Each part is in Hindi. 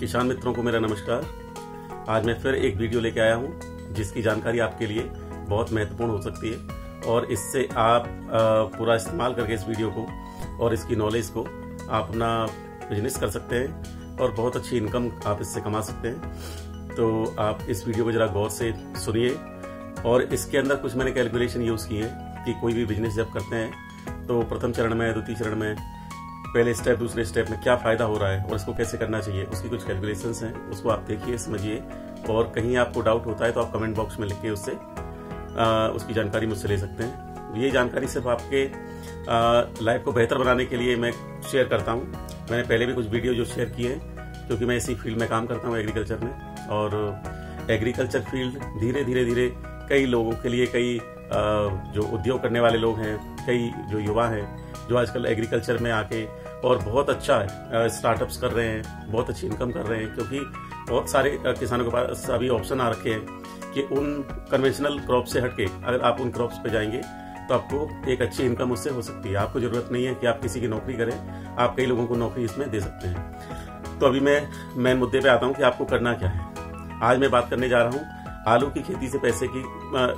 किसान मित्रों को मेरा नमस्कार। आज मैं फिर एक वीडियो लेके आया हूँ जिसकी जानकारी आपके लिए बहुत महत्वपूर्ण हो सकती है और इससे आप पूरा इस्तेमाल करके इस वीडियो को और इसकी नॉलेज को आप अपना बिजनेस कर सकते हैं और बहुत अच्छी इनकम आप इससे कमा सकते हैं। तो आप इस वीडियो को जरा गौर से सुनिए और इसके अंदर कुछ मैंने कैलकुलेशन यूज़ की है कि कोई भी बिजनेस जब करते हैं तो प्रथम चरण में, द्वितीय चरण में, पहले स्टेप, दूसरे स्टेप में क्या फ़ायदा हो रहा है और इसको कैसे करना चाहिए, उसकी कुछ कैलकुलेशंस हैं। उसको आप देखिए, समझिए और कहीं आपको डाउट होता है तो आप कमेंट बॉक्स में लिख के उससे उसकी जानकारी मुझसे ले सकते हैं। ये जानकारी सिर्फ आपके लाइफ को बेहतर बनाने के लिए मैं शेयर करता हूँ। मैंने पहले भी कुछ वीडियो जो शेयर किए हैं क्योंकि मैं इसी फील्ड में काम करता हूँ, एग्रीकल्चर में। और एग्रीकल्चर फील्ड धीरे धीरे कई लोगों के लिए, कई जो उद्योग करने वाले लोग हैं, कई जो युवा हैं जो आजकल एग्रीकल्चर में आके और बहुत अच्छा स्टार्टअप्स कर रहे हैं, बहुत अच्छी इनकम कर रहे हैं। क्योंकि बहुत सारे किसानों के पास अभी ऑप्शन आ रखे हैं कि उन कन्वेंशनल क्रॉप से हटके अगर आप उन क्रॉप्स पे जाएंगे तो आपको एक अच्छी इनकम उससे हो सकती है। आपको जरूरत नहीं है कि आप किसी की नौकरी करें, आप कई लोगों को नौकरी इसमें दे सकते हैं। तो अभी मैं मेन मुद्दे पे आता हूँ कि आपको करना क्या है। आज मैं बात करने जा रहा हूँ आलू की खेती से पैसे की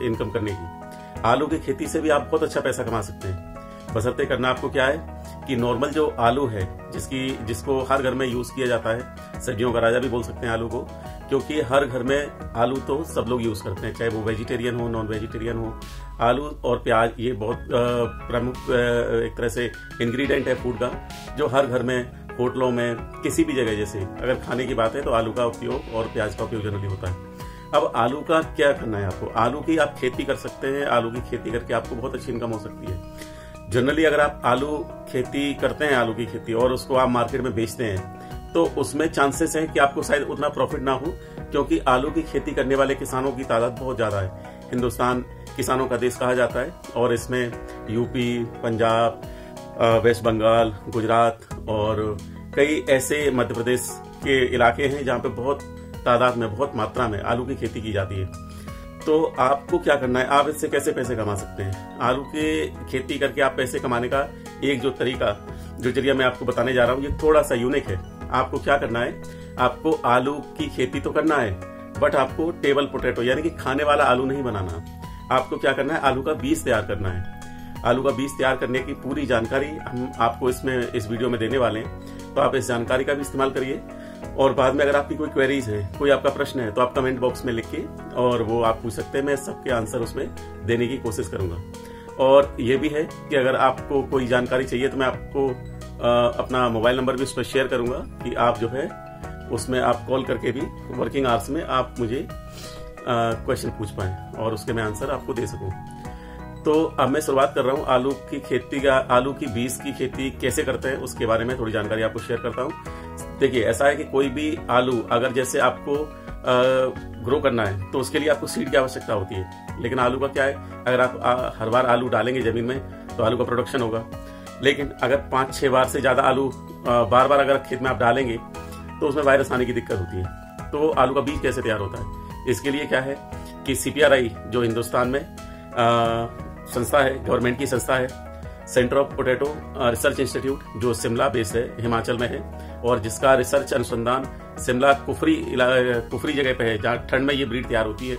इनकम करने की। आलू की खेती से भी आप बहुत अच्छा पैसा कमा सकते हैं। बशर्ते करना आपको क्या है कि नॉर्मल जो आलू है जिसको हर घर में यूज किया जाता है, सब्जियों का राजा भी बोल सकते हैं आलू को, क्योंकि हर घर में आलू तो सब लोग यूज करते हैं, चाहे वो वेजिटेरियन हो, नॉन वेजिटेरियन हो। आलू और प्याज ये बहुत प्रमुख एक तरह से इंग्रेडिएंट है फूड का, जो हर घर में, होटलों में, किसी भी जगह, जैसे अगर खाने की बात है तो आलू का उपयोग और प्याज का उपयोग जनरली होता है। अब आलू का क्या करना है आपको? आलू की आप खेती कर सकते हैं। आलू की खेती करके आपको बहुत अच्छी इनकम हो सकती है। जनरली अगर आप आलू खेती करते हैं, आलू की खेती, और उसको आप मार्केट में बेचते हैं तो उसमें चांसेस हैं कि आपको शायद उतना प्रॉफिट ना हो, क्योंकि आलू की खेती करने वाले किसानों की तादाद बहुत ज्यादा है। हिंदुस्तान किसानों का देश कहा जाता है और इसमें यूपी, पंजाब, वेस्ट बंगाल, गुजरात और कई ऐसे मध्य प्रदेश के इलाके हैं जहाँ पे बहुत तादाद में, बहुत मात्रा में आलू की खेती की जाती है। तो आपको क्या करना है, आप इससे कैसे पैसे कमा सकते हैं? आलू की खेती करके आप पैसे कमाने का एक जो तरीका, जो जरिया मैं आपको बताने जा रहा हूँ, ये थोड़ा सा यूनिक है। आपको क्या करना है, आपको आलू की खेती तो करना है, बट आपको टेबल पोटैटो यानी कि खाने वाला आलू नहीं बनाना। आपको क्या करना है, आलू का बीज तैयार करना है। आलू का बीज तैयार करने की पूरी जानकारी हम आपको इस वीडियो में देने वाले हैं, तो आप इस जानकारी का भी इस्तेमाल करिए। और बाद में अगर आपकी कोई क्वेरीज है, कोई आपका प्रश्न है, तो आप कमेंट बॉक्स में लिख के और वो आप पूछ सकते हैं। मैं सबके आंसर उसमें देने की कोशिश करूंगा। और ये भी है कि अगर आपको कोई जानकारी चाहिए तो मैं आपको अपना मोबाइल नंबर भी उस पर शेयर करूंगा कि आप जो है उसमें आप कॉल करके भी वर्किंग आवर्स में आप मुझे क्वेश्चन पूछ पाए और उसके मैं आंसर आपको दे सकूं। तो अब मैं शुरुआत कर रहा हूँ आलू की खेती का। आलू की बीज की खेती कैसे करते हैं उसके बारे में थोड़ी जानकारी आपको शेयर करता हूँ। देखिए, ऐसा है कि कोई भी आलू अगर जैसे आपको ग्रो करना है तो उसके लिए आपको सीड की आवश्यकता होती है। लेकिन आलू का क्या है, अगर आप हर बार आलू डालेंगे जमीन में तो आलू का प्रोडक्शन होगा। लेकिन अगर 5-6 बार से ज्यादा आलू बार बार अगर खेत में आप डालेंगे तो उसमें वायरस आने की दिक्कत होती है। तो आलू का बीज कैसे तैयार होता है, इसके लिए क्या है कि CPRI जो हिंदुस्तान में संस्था है, गवर्नमेंट की संस्था है, centre of potato research institute, जो शिमला बेस है, हिमाचल में है, और जिसका रिसर्च अनुसंधान शिमला कुफरी जगह पे है जहाँ ठंड में ये ब्रीड तैयार होती है।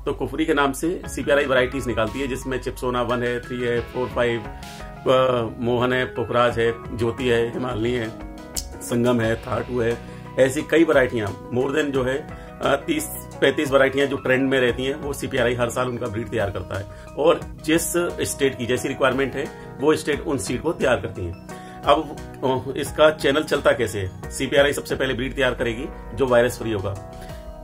तो कुफरी के नाम से CPRI वैरायटीज निकालती है, जिसमें चिप्सोना 1 है, 3 है, 4, 5, मोहन है, पुखराज है, ज्योति है, हिमालनी है, संगम है, थाटू है। ऐसी कई वैरायटियां, मोर देन जो है 30-35 वैरायटियां जो ट्रेंड में रहती हैं, वो CPRI हर साल उनका ब्रीड तैयार करता है। और जिस स्टेट की जैसी रिक्वायरमेंट है वो स्टेट उन सीड को तैयार करती है। अब इसका चैनल चलता कैसे है? CPRI सबसे पहले ब्रीड तैयार करेगी जो वायरस फ्री होगा।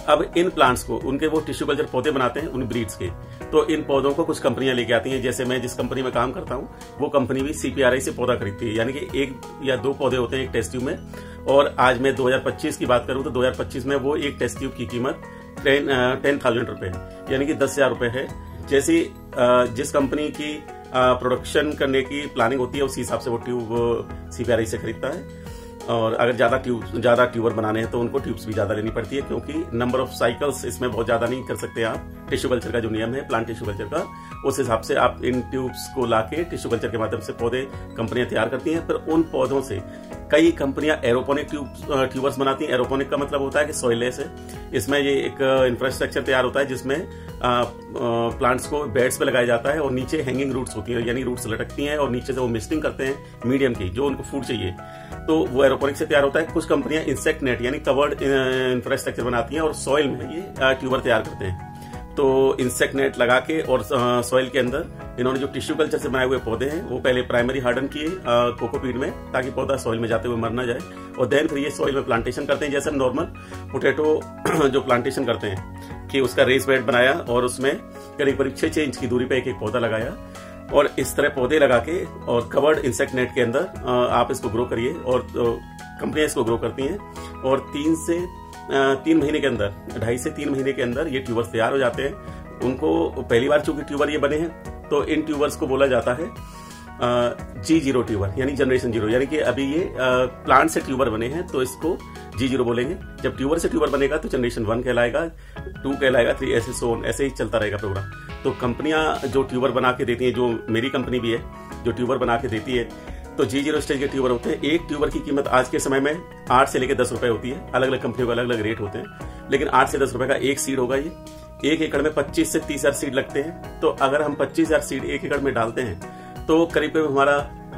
अब इन प्लांट्स को, उनके वो टिश्यू कल्चर पौधे बनाते हैं उन ब्रीड्स के, तो इन पौधों को कुछ कंपनियां लेके आती हैं। जैसे मैं जिस कंपनी में काम करता हूं वो कंपनी भी CPRI से पौधा खरीदती है, यानी कि 1 या 2 पौधे होते हैं एक टेस्ट ट्यूब में। और आज मैं 2025 की बात करूं तो 2025 में वो एक टेस्ट ट्यूब की कीमत 10,000 रुपए है, यानी कि 10,000 रुपए है। जैसी जिस कंपनी की प्रोडक्शन करने की प्लानिंग होती है उसी हिसाब से वो ट्यूब CPRI से खरीदता है। और अगर ज़्यादा ट्यूबर बनाने हैं तो उनको ट्यूब्स भी ज़्यादा लेनी पड़ती है, क्योंकि नंबर ऑफ साइकिल्स इसमें बहुत ज़्यादा नहीं कर सकते आप। टिश्यू कल्चर का जो नियम है प्लांट टिश्यू कल्चर का, उस हिसाब से आप इन ट्यूब्स को लाके टिश्यू कल्चर के माध्यम से पौधे कंपनियां तैयार करती हैं। फिर उन पौधों से कई कंपनियां एरोपोनिक ट्यूबर्स बनाती हैं। एरोपोनिक का मतलब होता है कि सॉइललेस है। इसमें ये एक इंफ्रास्ट्रक्चर तैयार होता है जिसमें प्लांट्स को बेड्स पे लगाया जाता है और नीचे हैंगिंग रूट्स होती हैं, यानी रूट्स लटकती हैं और नीचे से वो मिस्टिंग करते हैं मीडियम की, जो उनको फूड चाहिए, तो वो एरोपोनिक से तैयार होता है। कुछ कंपनियां इंसेक्ट नेट यानी कवर्ड इंफ्रास्ट्रक्चर बनाती हैं और सॉइल में ये ट्यूबर तैयार करते हैं। तो इंसेक्ट नेट लगा के और सॉइल के अंदर इन्होंने जो टिश्यू कल्चर से बनाए हुए पौधे हैं वो पहले प्राइमरी हार्डन किए कोकोपीट में, ताकि पौधा सॉइल में जाते हुए मर ना जाए, और देन फिर ये सॉइल में प्लांटेशन करते हैं। जैसे हम नॉर्मल पोटैटो जो प्लांटेशन करते हैं कि उसका रेस बेड बनाया और उसमें करीब 6-6 इंच की दूरी पे एक पौधा लगाया, और इस तरह पौधे लगा के और कवर्ड इंसेक्ट नेट के अंदर आप इसको ग्रो करिए। और कंपनियां इसको ग्रो करती हैं और 3 महीने के अंदर, 2.5 से 3 महीने के अंदर ये ट्यूबर्स तैयार हो जाते हैं। उनको पहली बार चूंकि ट्यूबर ये बने हैं तो इन ट्यूबर्स को बोला जाता है G0 ट्यूबर, यानी जनरेशन 0, यानी कि अभी ये प्लांट से ट्यूबर बने हैं तो इसको G0 बोलेंगे। जब ट्यूबर से ट्यूबर बनेगा तो जनरेशन 1 कहलाएगा, 2 कहलाएगा, 3 ऐसे ही चलता रहेगा प्रोग्राम। तो कंपनियां जो ट्यूबर बना के देती हैं, जो मेरी कंपनी भी है जो ट्यूबर बना के देती है, तो G0 स्टेज के ट्यूबर होते हैं। एक ट्यूबर की कीमत आज के समय में 8 से लेकर 10 रुपए होती है। अलग अलग कंपनियों का अलग अलग रेट होते हैं, लेकिन 8 से 10 रुपए का एक सीड होगा। ये 1 एकड़ में 25 से 30 हजार सीड लगते हैं। तो अगर हम 25,000 सीड 1 एकड़ में डालते हैं तो करीब करीब हमारा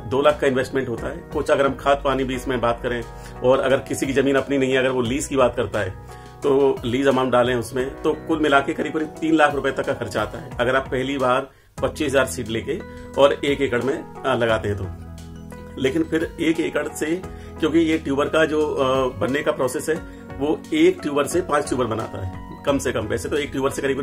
2 लाख का इन्वेस्टमेंट होता है। कुछ अगर हम खाद पानी भी इसमें बात करें, और अगर किसी की जमीन अपनी नहीं है, अगर वो लीज की बात करता है तो लीज अमाउंट डालें उसमें, तो कुल मिला के करीब करीब 3 लाख रुपए तक का खर्चा आता है अगर आप पहली बार 25,000 सीड लेके और 1 एकड़ में लगाते हैं तो। लेकिन फिर 1 एकड़ से, क्योंकि ये ट्यूबर का जो बनने का प्रोसेस है वो एक ट्यूबर से 5 ट्यूबर बनाता है कम से कम। वैसे तो एक ट्यूबर से करीब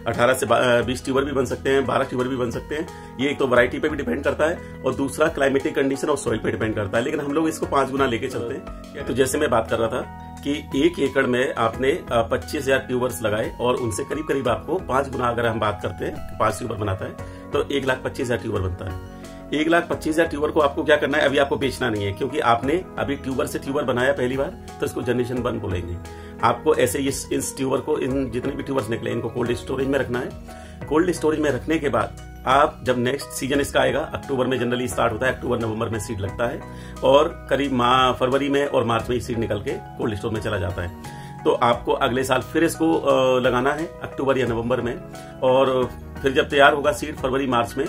18 से 20 ट्यूबर भी बन सकते हैं, 12 ट्यूबर भी बन सकते हैं। ये एक तो वैरायटी पे भी डिपेंड करता है और दूसरा क्लाइमेटिक कंडीशन और सॉइल पे डिपेंड करता है, लेकिन हम लोग इसको 5 गुना लेके चलते हैं। तो जैसे मैं बात कर रहा था कि 1 एकड़ में आपने 25,000 ट्यूबर्स लगाए और उनसे करीब करीब आपको 5 गुना, अगर हम बात करते हैं 5 ट्यूबर बनाता है तो 1,25,000 ट्यूबर बनता है। 1,25,000 ट्यूबर को आपको क्या करना है, अभी आपको बेचना नहीं है, क्योंकि आपने अभी ट्यूबर से ट्यूबर बनाया पहली बार, तो इसको जनरेशन 1 बोलेंगे। आपको ऐसे इस ट्यूबर को, इन जितने भी ट्यूबर्स निकले इनको कोल्ड स्टोरेज में रखना है। कोल्ड स्टोरेज में रखने के बाद आप जब नेक्स्ट सीजन इसका आएगा, अक्टूबर में जनरली स्टार्ट होता है, अक्टूबर नवंबर में सीड लगता है और करीब फरवरी में और मार्च में सीड निकल के कोल्ड स्टोर में चला जाता है। तो आपको अगले साल फिर इसको लगाना है अक्टूबर या नवंबर में, और फिर जब तैयार होगा सीड फरवरी मार्च में,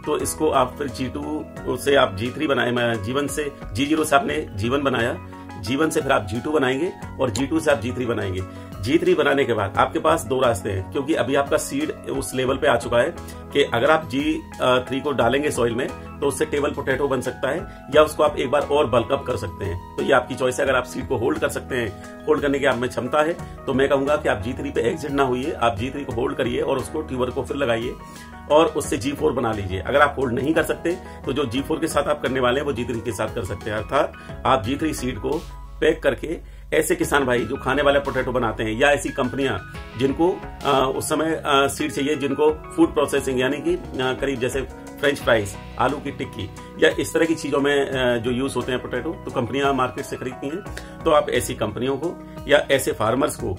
तो इसको आप फिर G2 से आप G3 बनाए, जीवन से G0 से आपने जीवन बनाया, जीवन से फिर आप G2 बनाएंगे और G2 से आप G3 बनाएंगे। G3 बनाने के बाद आपके पास 2 रास्ते हैं, क्योंकि अभी आपका सीड उस लेवल पे आ चुका है कि अगर आप G3 को डालेंगे सॉइल में तो उससे टेबल पोटैटो बन सकता है, या उसको आप एक बार और बल्कअप कर सकते हैं। तो ये आपकी चॉइस है। अगर आप सीड को होल्ड कर सकते हैं, होल्ड करने की आप में क्षमता है, तो मैं कहूंगा कि आप G3 पे एग्जिट ना होइए, आप G3 को होल्ड करिए और उसको ट्यूबर को फिर लगाइए और उससे G4 बना लीजिए। अगर आप होल्ड नहीं कर सकते तो जो G4 के साथ आप करने वाले हैं वो G3 के साथ कर सकते हैं। अर्थात आप G3 सीड को पैक करके ऐसे किसान भाई जो खाने वाले पोटैटो बनाते हैं, या ऐसी कंपनियां जिनको उस समय सीड चाहिए, जिनको फूड प्रोसेसिंग यानी कि करीब जैसे फ्रेंच फ्राइज, आलू की टिक्की या इस तरह की चीजों में जो यूज होते हैं पोटैटो, तो कंपनियां मार्केट से खरीदती हैं। तो आप ऐसी कंपनियों को या ऐसे फार्मर्स को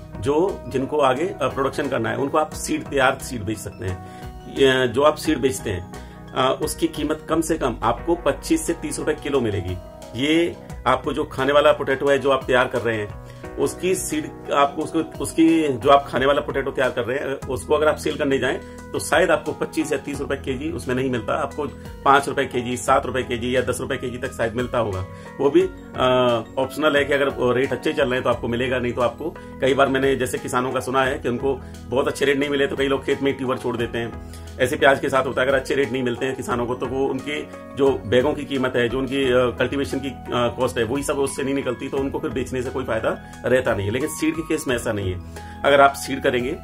जिनको आगे प्रोडक्शन करना है, उनको आप तैयार सीड बेच सकते हैं। जो आप सीड बेचते हैं उसकी कीमत कम से कम आपको 25 से 30 रुपए किलो मिलेगी। ये आपको जो खाने वाला पोटैटो है जो आप तैयार कर रहे हैं, उसकी सीड आपको उसकी जो आप खाने वाला पोटैटो तैयार कर रहे हैं उसको अगर आप सेल करने जाएं तो शायद आपको 25 या 30 रुपए केजी उसमें नहीं मिलता, आपको 5 रुपए केजी, 7 रुपए केजी या 10 रुपए केजी तक शायद मिलता होगा। वो भी ऑप्शनल है कि अगर रेट अच्छे चल रहे हैं तो आपको मिलेगा, नहीं तो आपको कई बार मैंने जैसे किसानों का सुना है कि उनको बहुत अच्छे रेट नहीं मिले तो कई लोग खेत में ट्यूबर छोड़ देते हैं। ऐसे प्याज के साथ होता है, अगर अच्छे रेट नहीं मिलते हैं किसानों को तो वो उनकी जो बैगों की कीमत है, जो उनकी कल्टीवेशन की कॉस्ट है, वही सब उससे नहीं निकलती, तो उनको फिर बेचने से कोई फायदा रहता नहीं है। लेकिन सीड के केस में ऐसा नहीं है। अगर आप सीड करेंगे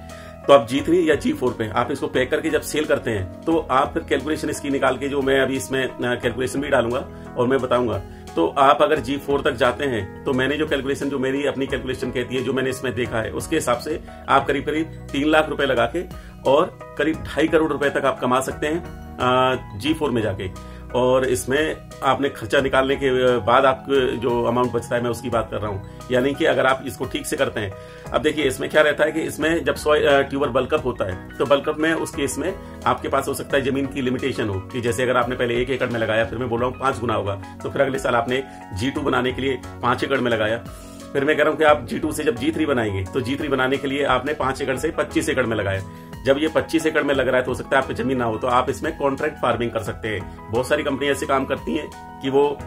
तो आप G3 या G4 पे आप इसको पैक करके जब सेल करते हैं तो आप फिर कैलकुलेशन इसकी निकाल के, जो मैं अभी इसमें कैलकुलेशन भी डालूंगा और मैं बताऊंगा, तो आप अगर G4 तक जाते हैं तो मैंने जो कैलकुलेशन, जो मेरी अपनी कैलकुलेशन कहती है, जो मैंने इसमें देखा है, उसके हिसाब से आप करीब करीब 3 लाख रुपए लगा के और करीब 2.5 करोड़ रुपए तक आप कमा सकते हैं G4 में जाके। और इसमें आपने खर्चा निकालने के बाद आपको जो अमाउंट बचता है मैं उसकी बात कर रहा हूँ। यानी कि अगर आप इसको ठीक से करते हैं, अब देखिए इसमें क्या रहता है कि इसमें जब ट्यूबर बल्कअप होता है तो बल्कअप में उस केस में आपके पास हो सकता है जमीन की लिमिटेशन हो कि जैसे अगर आपने पहले 1 एकड़ में लगाया, फिर मैं बोल रहा हूँ 5 गुना होगा, तो फिर अगले साल आपने G2 बनाने के लिए 5 एकड़ में लगाया। फिर मैं कह रहा हूँ कि आप G2 से जब G3 बनाएंगे तो G3 बनाने के लिए आपने 5 एकड़ से 25 एकड़ में लगाया। जब ये 25 एकड़ में लग रहा है तो हो सकता है आपकी जमीन ना हो, तो आप इसमें कॉन्ट्रैक्ट फार्मिंग कर सकते हैं। बहुत सारी कंपनियां ऐसे काम करती हैं कि वो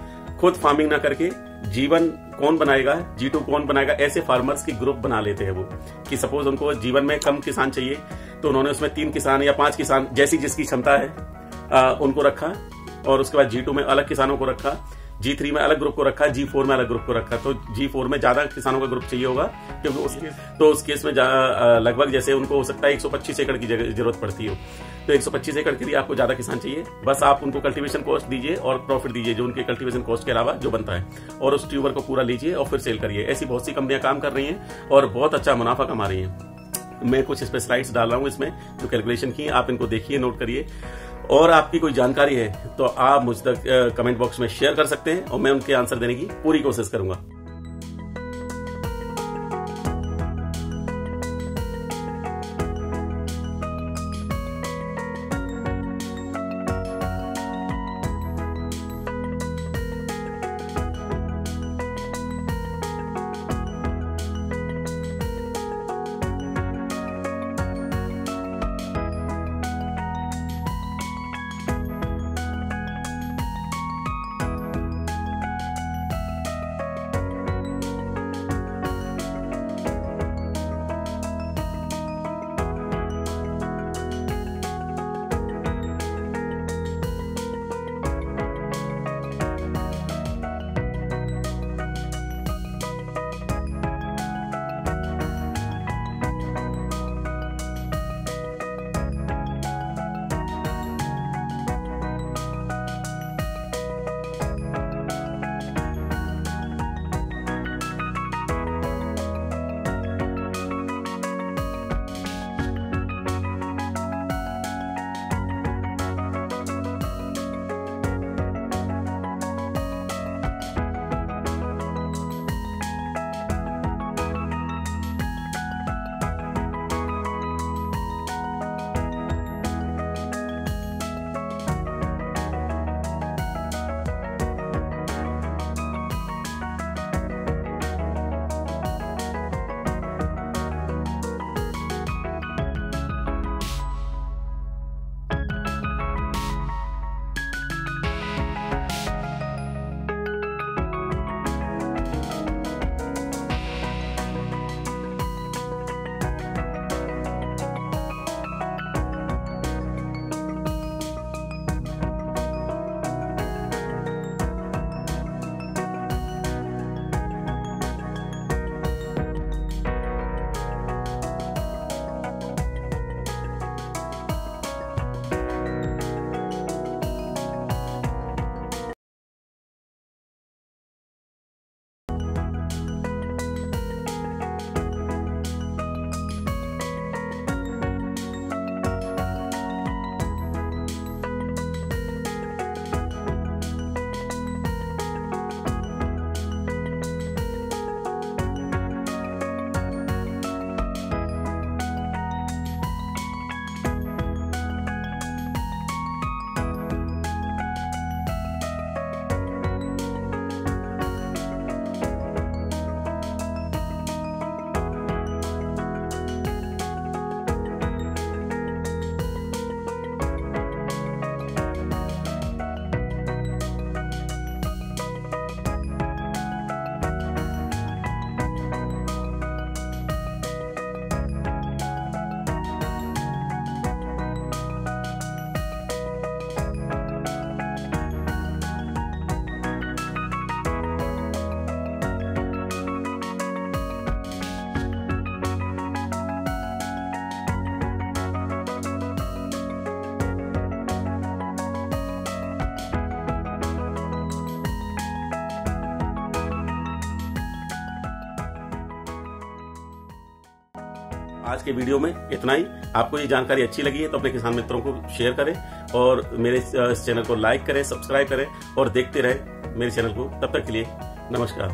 खुद फार्मिंग ना करके G1 कौन बनाएगा, G2 कौन बनाएगा, ऐसे फार्मर्स की ग्रुप बना लेते हैं वो, कि सपोज उनको G1 में कम किसान चाहिए तो उन्होंने उसमें 3 किसान या 5 किसान जैसी जिसकी क्षमता है उनको रखा, और उसके बाद G2 में अलग किसानों को रखा, G3 में अलग ग्रुप को रखा, G4 में अलग ग्रुप को रखा। तो G4 में ज्यादा किसानों का ग्रुप चाहिए होगा क्योंकि उस केस में लगभग जैसे उनको हो सकता है 125 एकड़ की जरूरत पड़ती हो, तो 125 एकड़ के लिए आपको ज्यादा किसान चाहिए। बस आप उनको कल्टीवेशन कॉस्ट दीजिए और प्रॉफिट दीजिए जो उनके कल्टीवेशन कॉस्ट के अलावा जो बनता है, और उस ट्यूबर को पूरा लीजिए और फिर सेल करिए। ऐसी बहुत सी कंपनियां काम कर रही हैं और बहुत अच्छा मुनाफा कमा रही हैं। मैं कुछ इस पे स्लाइड्स डाल रहा हूं इसमें जो कैलकुलेशन की, आप इनको देखिए, नोट करिए, और आपकी कोई जानकारी है तो आप मुझ तक कमेंट बॉक्स में शेयर कर सकते हैं और मैं उनके आंसर देने की पूरी कोशिश करूंगा। आज के वीडियो में इतना ही। आपको ये जानकारी अच्छी लगी है तो अपने किसान मित्रों को शेयर करें और मेरे इस चैनल को लाइक करें, सब्सक्राइब करें और देखते रहें मेरे चैनल को। तब तक के लिए नमस्कार।